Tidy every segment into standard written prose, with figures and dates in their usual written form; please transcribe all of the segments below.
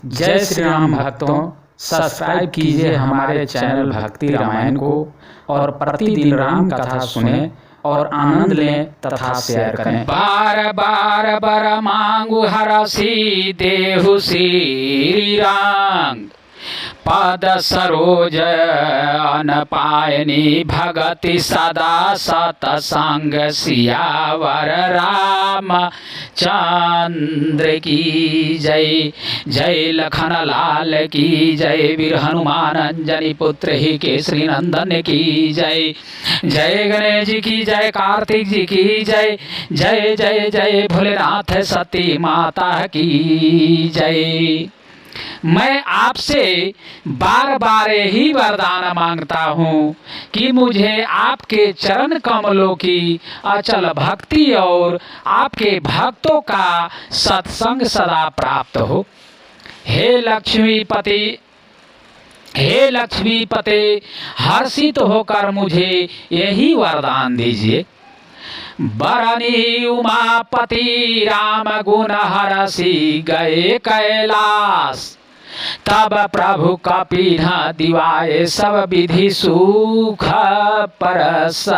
जय श्री राम भक्तों, सब्सक्राइब कीजिए हमारे चैनल भक्ति रामायण को और प्रतिदिन राम कथा सुने और आनंद लें तथा शेयर करें। बार बार बर मांगु हरसी देहु श्री राम, पद सरोज अन पायनी भगति सदा सतसंग सियावर राम चंद्र की जय। जय लखन लाल की जय, वीर हनुमान अंजनी पुत्र ही केसरी नंदन की जय। जय गणेश जी की जय, कार्तिक जी की जय। जय जय जय भोलेनाथ सती माता की जय। मैं आपसे बार बार यही वरदान मांगता हूँ कि मुझे आपके चरण कमलों की अचल भक्ति और आपके भक्तों का सत्संग सदा प्राप्त हो। हे लक्ष्मीपति, हे लक्ष्मीपते, हर्षित होकर मुझे यही वरदान दीजिए। बरनी उमापति राम गुण हरसी गए कैलाश, तब प्रभु कपिन दिवाए सब विधि सुख परस।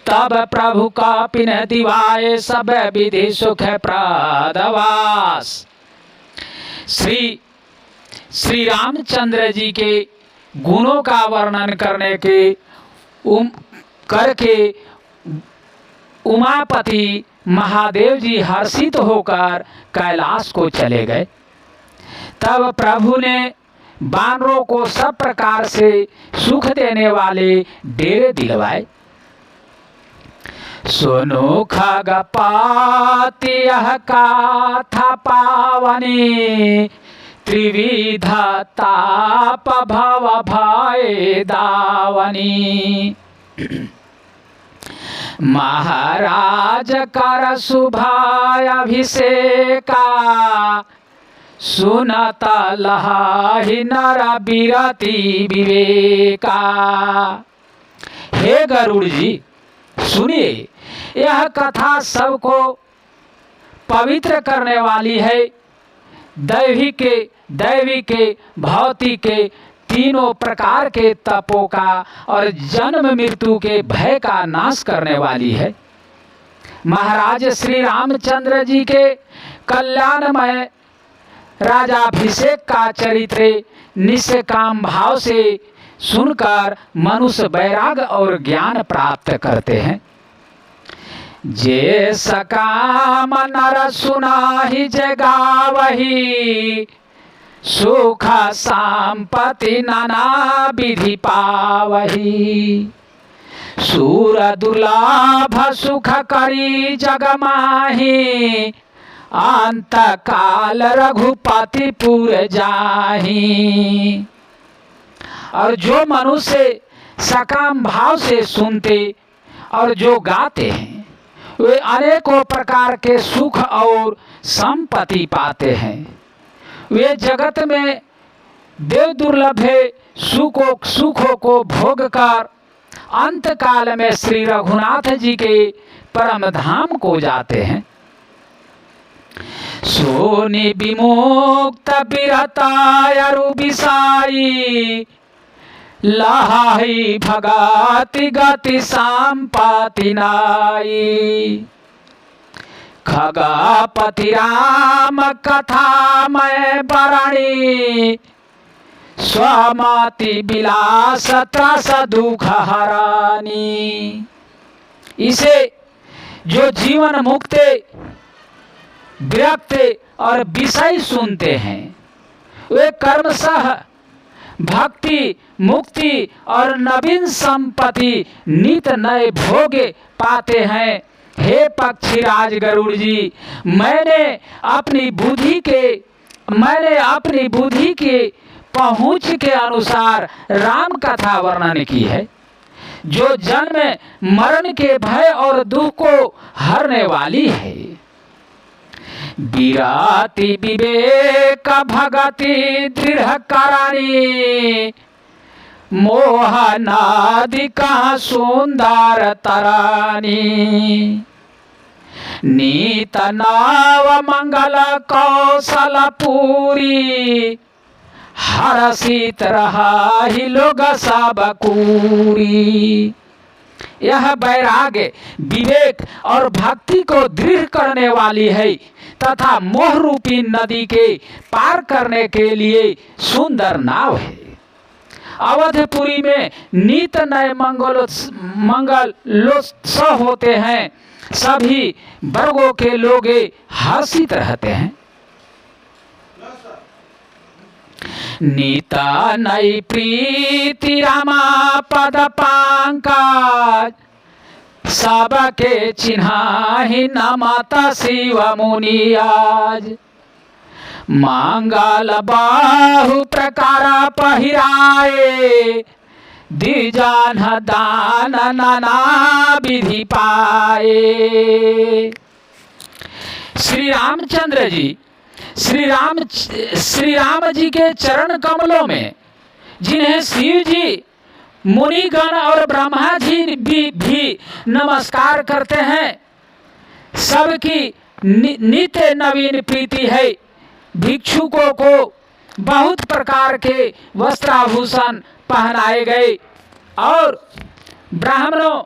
तब प्रभु कपिन दिवाए सब विधि सुख प्रदवास। श्री रामचंद्र जी के गुणों का वर्णन करके उमापति महादेव जी हर्षित होकर कैलाश को चले गए। तब प्रभु ने बानरों को सब प्रकार से सुख देने वाले डेरे दिलवाए। सुनो खगपाति यह गाथा पावनी, त्रिविध ताप भव भय दावनी। महाराज कर शुभाय अभिषेका, सुनत लहाहि नर बिरति विवेका। हे गरुड़ जी, सुनिए, यह कथा सबको पवित्र करने वाली है। दैवी के भौतिक के तीनों प्रकार के तपों का और जन्म मृत्यु के भय का नाश करने वाली है। महाराज श्री रामचंद्र जी के कल्याणमय राजाभिषेक का चरित्र निष्काम भाव से सुनकर मनुष्य वैराग्य और ज्ञान प्राप्त करते हैं। जे सकाम नर सुनाहि जगावही, सुख संपत्ति नाना विधि पावही। सूर दुर्लभ सुख करी जग माही, अंत काल रघुपति पुर जाही। और जो मनुष्य सकाम भाव से सुनते और जो गाते हैं, वे अनेकों प्रकार के सुख और संपत्ति पाते हैं। वे जगत में देव दुर्लभ सुखों को भोग कर अंत काल में श्री रघुनाथ जी के परम धाम को जाते हैं। सोनि विमुक्त बिरतायरु बिसाई, लहाई भगति गति संपत्ति नाई। खगपति राम कथा मैं बरणी, स्वमति विलास त्रस दुख हरानी। इसे जो जीवन मुक्त विरक्त और विषय सुनते हैं, वे कर्मशः भक्ति मुक्ति और नवीन संपत्ति नित नए भोग पाते हैं। हे पक्षीराज गरुड़ जी, मैंने अपनी बुद्धि के पहुँच के अनुसार राम कथा वर्णन की है, जो जन्म मरण के भय और दुख को हरने वाली है। बिराति विवेक भगति दृढ़ करणी, मोहनादि का सुंदर तरानी। नीत नव मंगल कौशल पूरी, हरसित रहा ही लोग सब कूरी। यह वैराग्य विवेक और भक्ति को दृढ़ करने वाली है तथा मोह रूपी नदी के पार करने के लिए सुंदर नाव है। अवधपुरी में नित नए मंगलोत्सव होते हैं, सभी वर्गों के लोग हर्षित रहते हैं। नीता नई प्रीति रामा पद पंकज, सबके चिन्हाहि नमत शिव मुनि आज। मंगल बाहु प्रकार पहिराए, द्विजन दान नाना विधि पाए। श्री रामचंद्र जी श्री राम जी के चरण कमलों में, जिन्हें शिव जी, मुनिगण और ब्रह्मा जी भी नमस्कार करते हैं, सबकी नित्य नवीन प्रीति है। भिक्षुकों को बहुत प्रकार के वस्त्राभूषण पहनाए गए और ब्राह्मणों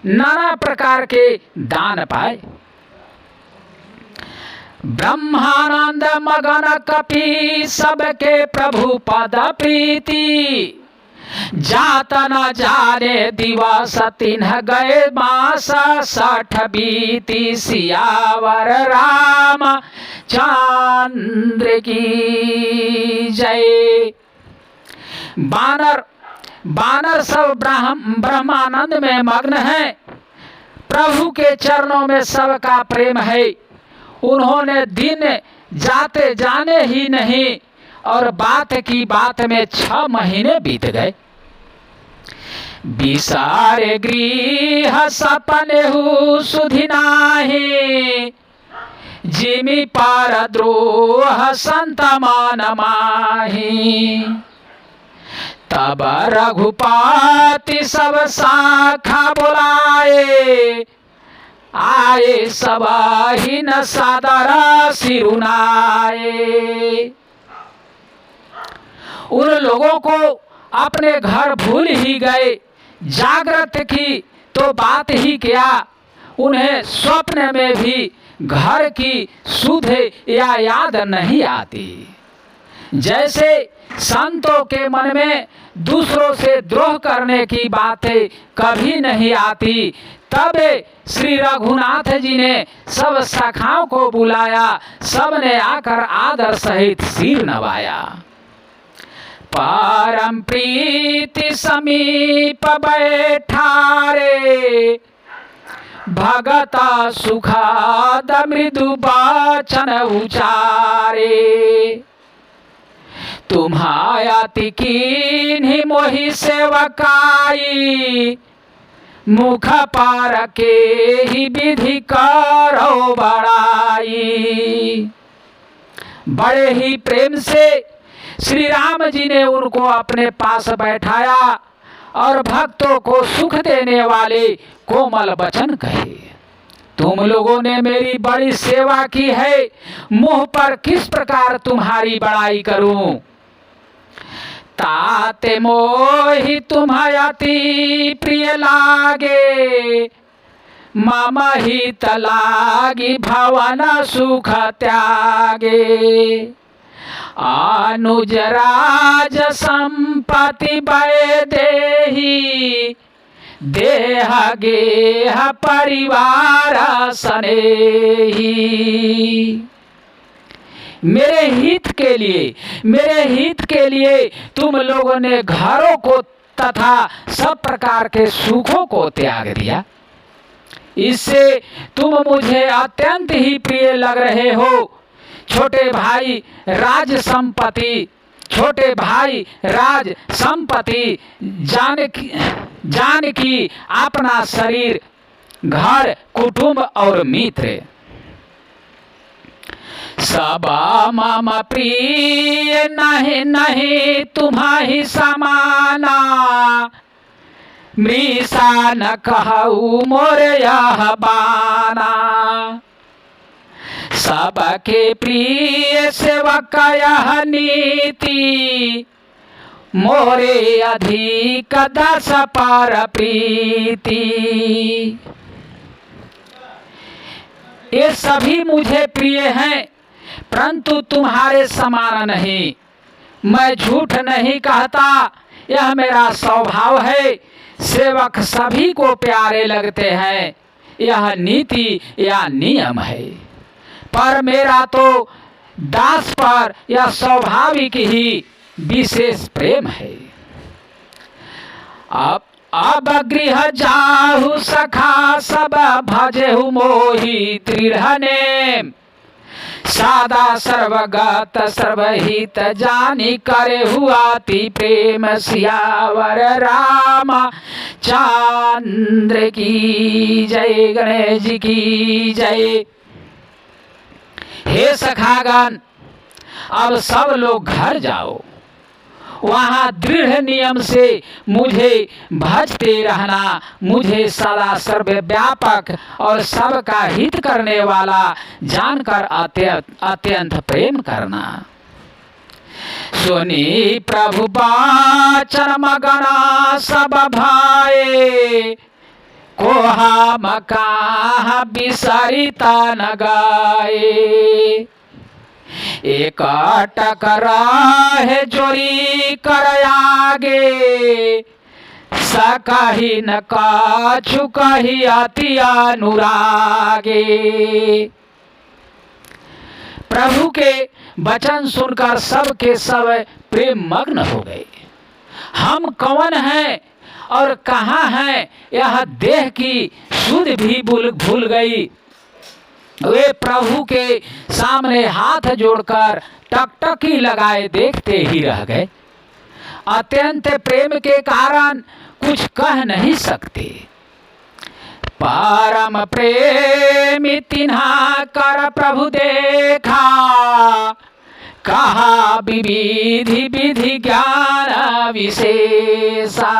नाना प्रकार के दान पाए। ब्रह्मानंद मगन कपि, सबके प्रभु पद प्रीति। जात न जाने दिवस तिन्ह गए मास, 60 बीती सियावर राम चंद्र की जय। बानर सब ब्रह्मानंद में मग्न हैं। प्रभु के चरणों में सबका प्रेम है। उन्होंने दिन जाते जाने ही नहीं और बात की बात में 6 महीने बीत गए। विसारे गृह सपने हु सुधि नाहि, जिमि पर द्रोह संत मान माहि। तब रघुपति सब शाखा बुलाए, आए सबाही न सादर सिरुनाए। उन लोगों को अपने घर भूल ही गए, जागृत की तो बात ही क्या, उन्हें स्वप्न में भी घर की सुध या याद नहीं आती। जैसे संतों के मन में दूसरों से द्रोह करने की बातें कभी नहीं आती, तब श्री रघुनाथ जी ने सब शाखाओं को बुलाया। सबने आकर आदर सहित सिर नवाया। परम प्रीति समीप बैठारे, भगत सुखाद मृदु वचन उचारे। तुम्हायति कीन्हि मोहि सेवकाई, मुख पार के ही विधि करो बड़ाई। बड़े ही प्रेम से श्री राम जी ने उनको अपने पास बैठाया और भक्तों को सुख देने वाले कोमल वचन कहे। तुम लोगों ने मेरी बड़ी सेवा की है, मुंह पर किस प्रकार तुम्हारी बड़ाई करूं। ताते मोहि तुम्हें अति प्रिय लागे, मम हित लागी भवन सुख त्यागे। अनुज राज संपत्ति बय देहि, देह गेह परिवार सनेही। मेरे हित के लिए तुम लोगों ने घरों को तथा सब प्रकार के सुखों को त्याग दिया। इससे तुम मुझे अत्यंत ही प्रिय लग रहे हो। छोटे भाई राज संपत्ति जानकी अपना शरीर, घर, कुटुंब और मित्र सब मम प्रिय नहीं नहीं तुम्हारी समाना। मृषा न कहू मोर यह बाना। सबके प्रिय सेवक यह नीति, मोरे अधिक दस पर प्रीति। ये सभी मुझे प्रिय हैं, परंतु तुम्हारे समान नहीं। मैं झूठ नहीं कहता, यह मेरा स्वभाव है। सेवक सभी को प्यारे लगते हैं, यह नीति या नियम है। पर मेरा तो दास पर यह स्वाभाविक ही विशेष प्रेम है। अब गृह जाहु सखा सब भजेहु मोहि दृढ़ने। सादा सर्वगत सर्वहित जानी करे हुआति प्रेम सियावर राम चंद्र की जय। गणेश जी की जय। हे सखागण, अब सब लोग घर जाओ, वहां दृढ़ नियम से मुझे भजते रहना। मुझे सदा सर्वव्यापक और सबका हित करने वाला जानकर अत्यंत प्रेम करना। सुनी प्रभु बाचन मगना सब भाए, कोहा मकाहा बिसरिता न गाए। एक टकरा है जोरी कर आगे, सकही न काछु कही अति अनुरागे। प्रभु के वचन सुनकर सब के सब प्रेम मग्न हो गए। हम कौन हैं और कहाँ हैं, यह देह की सुध भी भूल गई। वे प्रभु के सामने हाथ जोड़कर टकटकी लगाए देखते ही रह गए। अत्यंत प्रेम के कारण कुछ कह नहीं सकते। परम प्रेमी तिन्हा कर प्रभु देखा, कहा विविधि विधि ज्ञान विशेषा।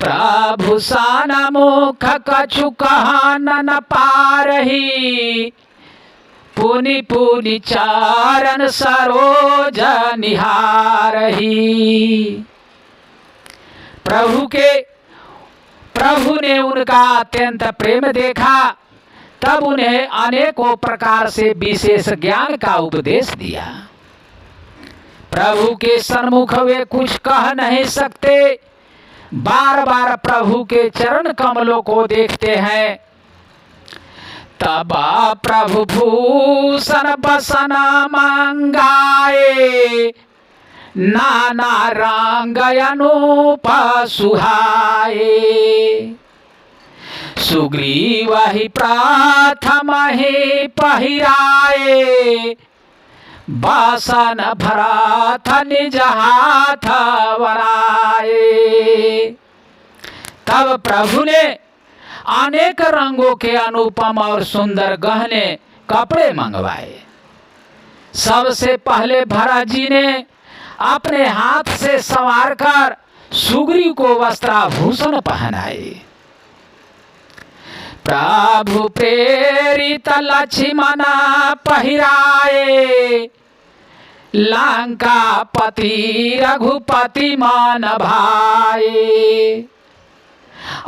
प्रभु सान मुख कछु कहा न पारही, पुनि पुनि चारण सरोज निहारही। प्रभु ने उनका अत्यंत प्रेम देखा, तब उन्हें अनेकों प्रकार से विशेष ज्ञान का उपदेश दिया। प्रभु के सन्मुख वे कुछ कह नहीं सकते, बार बार प्रभु के चरण कमलों को देखते हैं। तब प्रभु भूषण बसन मंगाए, नाना रंग अनूप सुहाए। सुग्रीव ही प्रथम ही पहिराए, बासन भरत निज हाथ बनाए। तब प्रभु ने अनेक रंगों के अनुपम और सुंदर गहने कपड़े मंगवाए। सबसे पहले भरत जी ने अपने हाथ से संवार कर सुग्रीव को वस्त्राभूषण पहनाए। प्रभु प्रेरित लक्ष्मण पहिराए, लंका पति रघुपति मान भाए।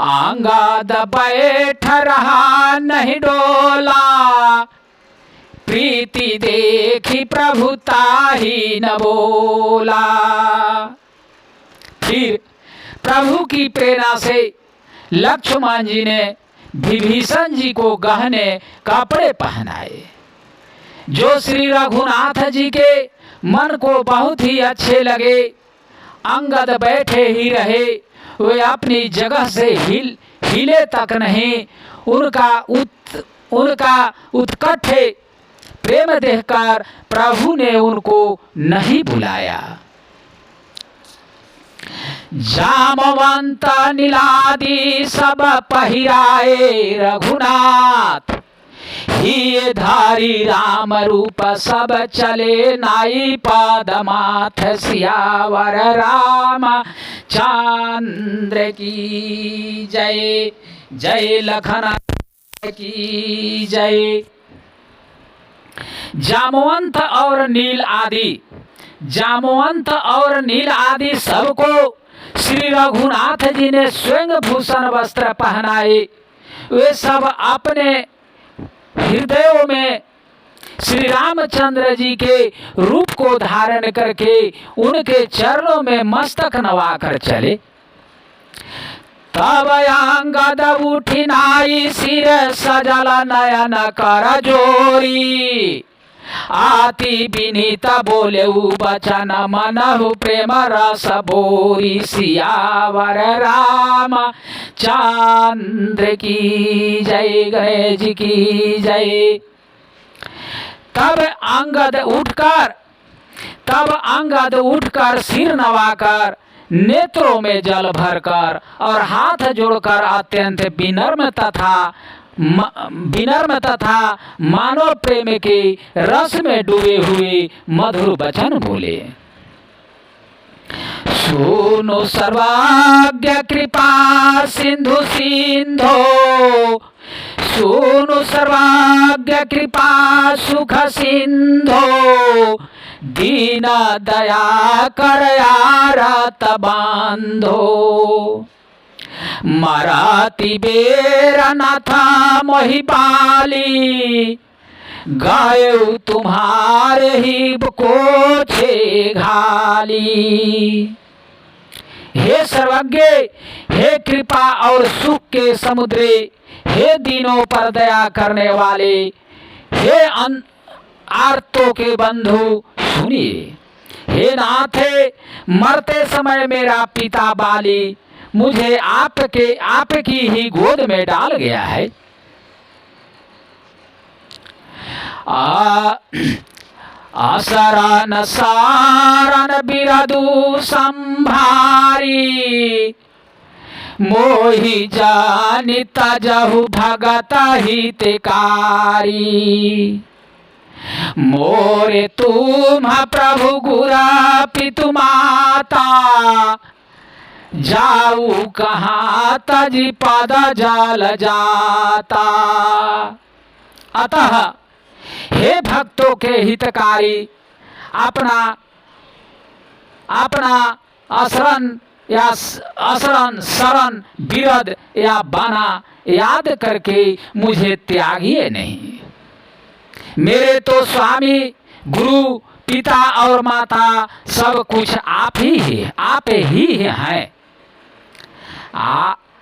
अंगद बैठ रहा नहीं डोला, प्रीति देखी प्रभु ताही न बोला। फिर प्रभु की प्रेरणा से लक्ष्मण जी ने विभीषण जी को गहने कपड़े पहनाए, जो श्री रघुनाथ जी के मन को बहुत ही अच्छे लगे। अंगद बैठे ही रहे, वे अपनी जगह से हिले तक नहीं। उनका उत्कट प्रेम देखकर प्रभु ने उनको नहीं बुलाया। जामवंत नीलादि सब पहिराए रघुनाथ, ही धारी राम रूप सब चले नाई पाद माथ सियावर राम चंद्र की जय। जय लखन की जय। जामवंत और नील आदि सबको श्री रघुनाथ जी ने स्वयं भूषण वस्त्र पहनाए। वे सब अपने हृदयों में श्री रामचंद्र जी के रूप को धारण करके उनके चरणों में मस्तक नवाकर चले। तब अंगद उठी नाई सिर सजल नयन कर जोरी। आति विनीत बोले बचन मनहु प्रेम रस बोरी। सियावर राम चंद्र की जय। गणेश जी की जय। तब अंगद उठकर सिर नवाकर नेत्रों में जल भरकर और हाथ जोड़कर अत्यंत विनम्र तथा मानव प्रेम के रस में डूबे हुए मधुर वचन बोले। सुनो सर्वज्ञ कृपा सिंधु सुनो सर्वज्ञ कृपा सुख सिंधो। दीन दया कर आरत बांधो। मराती बेर नाथ मोहि बाली। गायु तुम्हारे ही को छे घाली। हे सर्वज्ञ, हे कृपा और सुख के समुद्रे, हे दीनों पर दया करने वाले, हे आर्तों के बंधु सुनिए। हे नाथे, मरते समय मेरा पिता बाली मुझे आपकी ही गोद में डाल गया है। असरन सारन बिरदु संभारी। मोहि जानि तजहु भगत हितकारी। मोरे तुम प्रभु गुरा पितु माता। जाऊ कहाँ तजी पद जाल जाता। अतः हे भक्तों के हितकारी, अपना शरण बिरद या बाना याद करके मुझे त्यागिए नहीं। मेरे तो स्वामी, गुरु, पिता और माता सब कुछ आप ही हैं।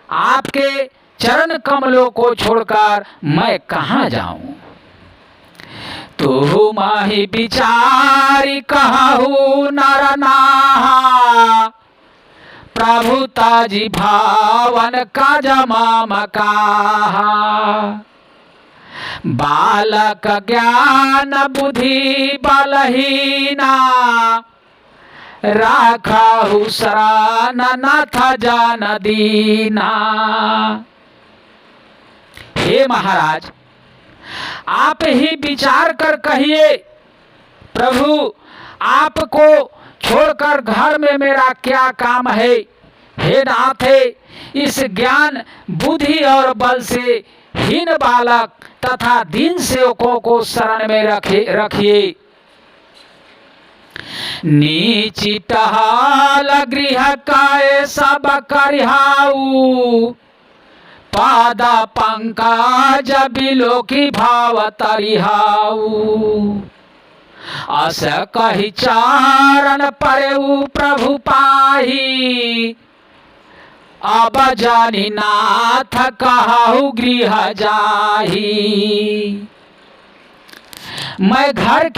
आपके चरण कमलों को छोड़कर मैं कहाँ जाऊं। तू माही विचारी कहू नर नाहा। प्रभु ताजी भावन का जमाम कहा। बालक ज्ञान बुद्धि बलहीना। राखहु शरण नाथ जान दीना। हे महाराज, आप ही विचार कर कहिए, प्रभु आपको छोड़कर घर में मेरा क्या काम है। हे नाथे, इस ज्ञान बुद्धि और बल से हीन बालक तथा दीन सेवकों को शरण में रखिए। नीची टहाल गृह काय सब करिहाऊ। पादा पंकज बिलो की भाव तरिहाऊ। अस कही चारण परेऊ प्रभु पाही। अब जानी नाथ कहु गृह जाही। मैं घर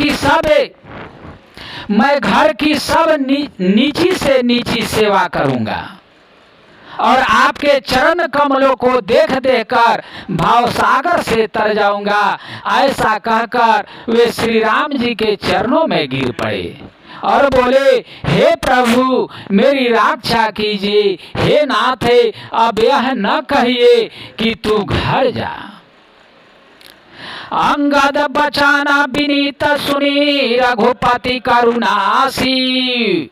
की सब नीची से नीची सेवा करूंगा और आपके चरण कमलों को देख कर भाव सागर से तर जाऊंगा। ऐसा कहकर वे श्री राम जी के चरणों में गिर पड़े और बोले, हे प्रभु मेरी रक्षा कीजिए। हे नाथे, अब यह न कहिए कि तू घर जा। अंगद बचाना विनीत सुनी रघुपति करुणासी।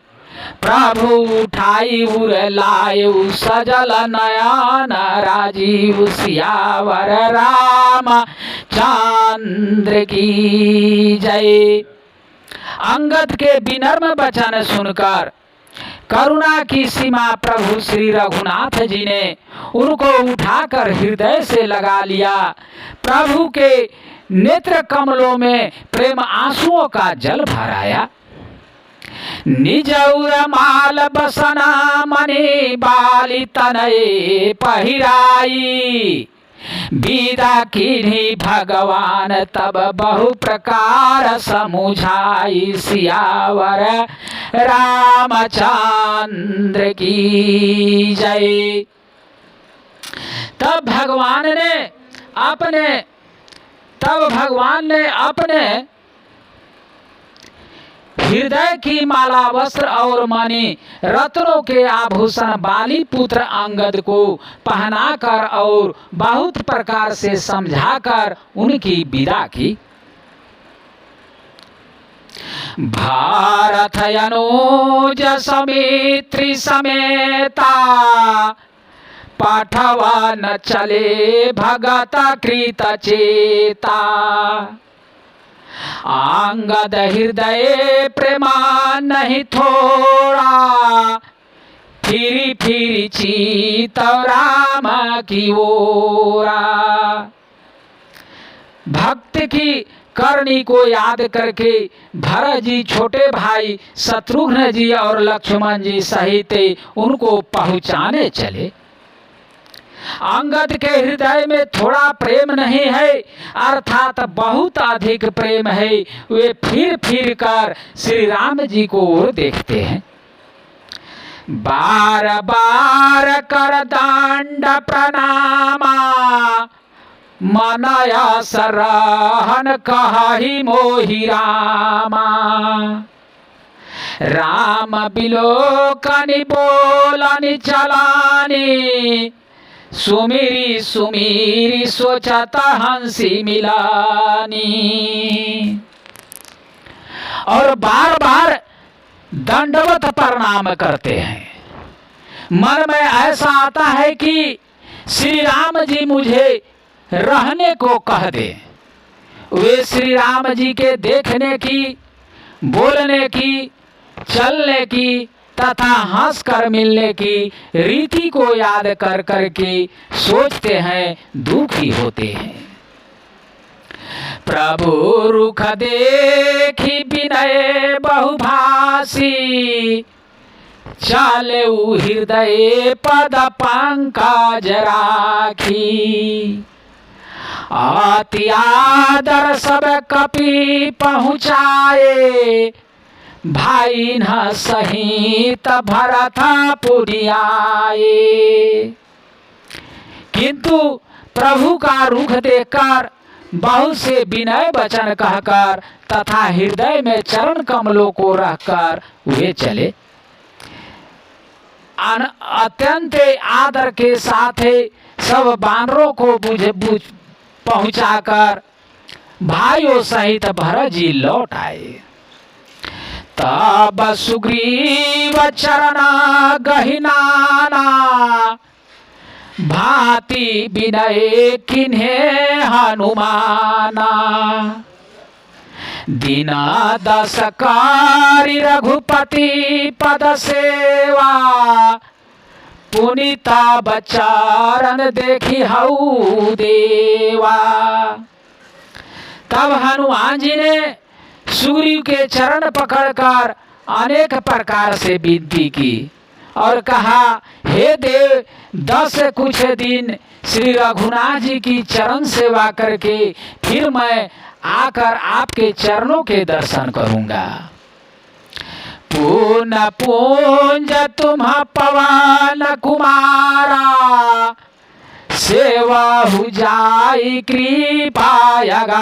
प्रभु उठाई उर लायु सजल नयन राजीव सियावर राम चंद्र की जय। अंगद के विनम्र वचन सुनकर करुणा की सीमा प्रभु श्री रघुनाथ जी ने उनको उठाकर हृदय से लगा लिया। प्रभु के नेत्र कमलों में प्रेम आंसुओं का जल भर आया। निज उर माल बसना मणि बाली तनये पहिराई। विदा कीन्ही भगवान तब बहु प्रकार समुझाई। सियावर रामचंद्र की जय। तब भगवान ने अपने हृदय की माला वस्त्र और मणि रत्नों के आभूषण बाली पुत्र अंगद को पहनाकर और बहुत प्रकार से समझाकर उनकी विदा की। भारत अनुज समित्री समेता पाठवन चले भगत कृत चेता। अंगद हृदय प्रेमा नहीं थोड़ा फिरी फिरी चीत राम की ओरा। भक्त की करनी को याद करके भरत जी छोटे भाई शत्रुघ्न जी और लक्ष्मण जी सहित उनको पहुंचाने चले। अंगद के हृदय में थोड़ा प्रेम नहीं है अर्थात बहुत अधिक प्रेम है। वे फिर फिर कर श्री राम जी को ओर देखते हैं। बार बार कर दंड प्रणामा मनय सरहन कहि मोहि रामा। राम बिलोकनि बोलनि चलानी सुमिरी सुमिरी सोचत हंसी मिलानी। और बार बार दंडवत प्रणाम करते हैं। मन में ऐसा आता है कि श्री राम जी मुझे रहने को कह दे। वे श्री राम जी के देखने की, बोलने की, चलने की तथा हंस कर मिलने की रीति को याद कर करके सोचते हैं, दुखी होते हैं। प्रभु रुख देखी विनय बहुभाषी चले हृदय पद पंकज राखी। अति आदर सब कपि पहुँचाए भाई न सहित भरत पुरियाए। किंतु प्रभु का रुख देखकर बहुत से विनय वचन कहकर तथा हृदय में चरण कमलों को रखकर वे चले। अत्यंत आदर के साथ सब बानरों को बुझ पहुंचाकर भाइयों सहित भरत जी लौट आए। तब सुग्रीव चरण गहिनाना भांति विनय किन्हे हनुमाना। दीना दस कारी रघुपति पद सेवा पुनीता बचारन देखी हऊ देवा। तब हनुमान जी ने सुग्रीव के चरण पकड़कर अनेक प्रकार से विनती की और कहा, हे देव, 10 कुछ दिन श्री रघुनाथ जी की चरण सेवा करके फिर मैं आकर आपके चरणों के दर्शन करूंगा। पून पूंज तुम पवन कुमारा सेवा हो जाई कृपायगारा।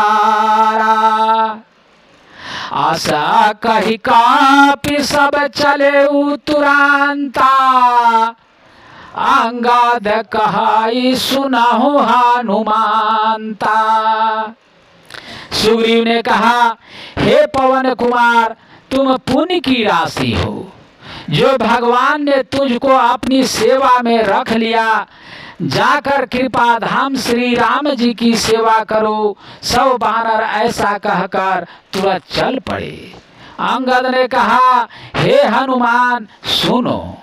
आशा कही कापि सब चले तुरंता अंगद कहाई सुनहु हनुमानता। सुग्रीव ने कहा, हे पवन कुमार, तुम पुण्य की राशि हो। जो भगवान ने तुझको अपनी सेवा में रख लिया, जाकर कृपा धाम श्री राम जी की सेवा करो। सब वानर ऐसा कहकर तुरंत चल पड़े। अंगद ने कहा, हे हनुमान सुनो।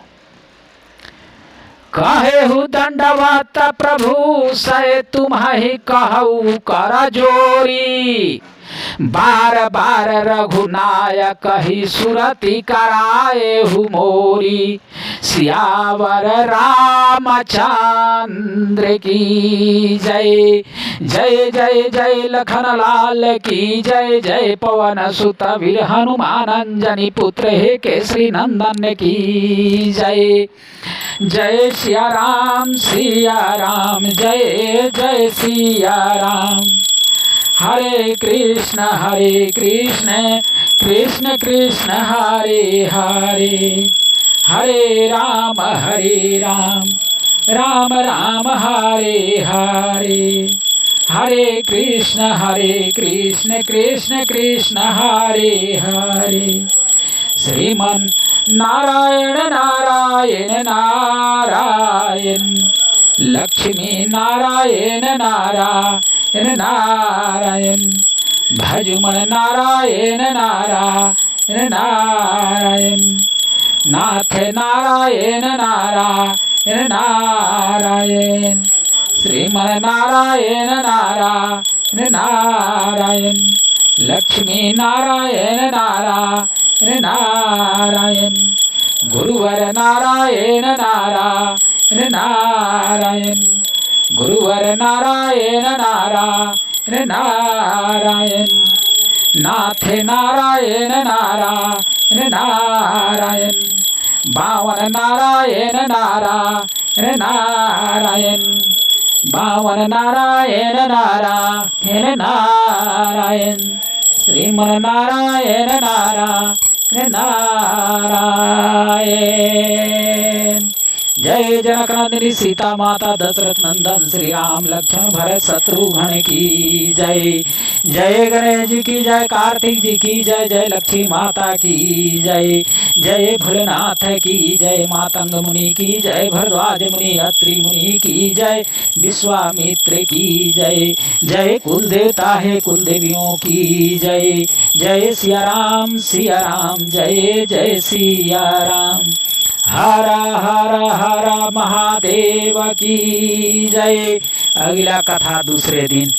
कहेहु दंडवत प्रभु सय तुम्हि कहु कर जोरी। बार बार रघुनायक ही सुरति कराएहु मोरी। सियावर रामचंद्र की जय। जय जय जय लखन लाल की जय। जय पवन सुत वीर हनुमान अंजनी पुत्र हे केसरी नंदन की जय। जय सिया राम जय जय सिया राम। हरे कृष्ण कृष्ण कृष्ण हरे हरे। हरे राम राम राम हरे हरे। हरे कृष्ण कृष्ण कृष्ण हरे हरे। श्रीमन नारायण नारायण नारायण। लक्ष्मी नारायण नारायण नारायण। भजमन नारायण नारायण नारायण। नाथ नारायण नारायण नारायण। श्रीमन नारायण नारायण नारायण। लक्ष्मी नारायण नारायण नारायण। गुरुवर नारायण नारायण नारायण। गुरुवर नारायण नारायण नारायण। नाथ नारायण नारायण नारायण। बावन नारायण नारायण नारायण। बावन नारायण नारायण नारायण। श्रीमन नारायण नारायण नारायण। जय जनकनंदिनी सीता माता दशरथ नंदन श्री राम लक्ष्मण भरत शत्रुघ्न की जय। जय गणेश जी की जय। कार्तिक जी की जय। जय लक्ष्मी माता की जय। जय भोलेनाथ की जय। मातंग मुनि की जय। भरद्वाज मुनि अत्रि मुनि की जय। विश्वामित्र की जय। जय कुल देवता है कुल देवियों की जय। जय सिया राम जय जय सिया राम। हर हर हर महादेव की जय। अगला कथा दूसरे दिन।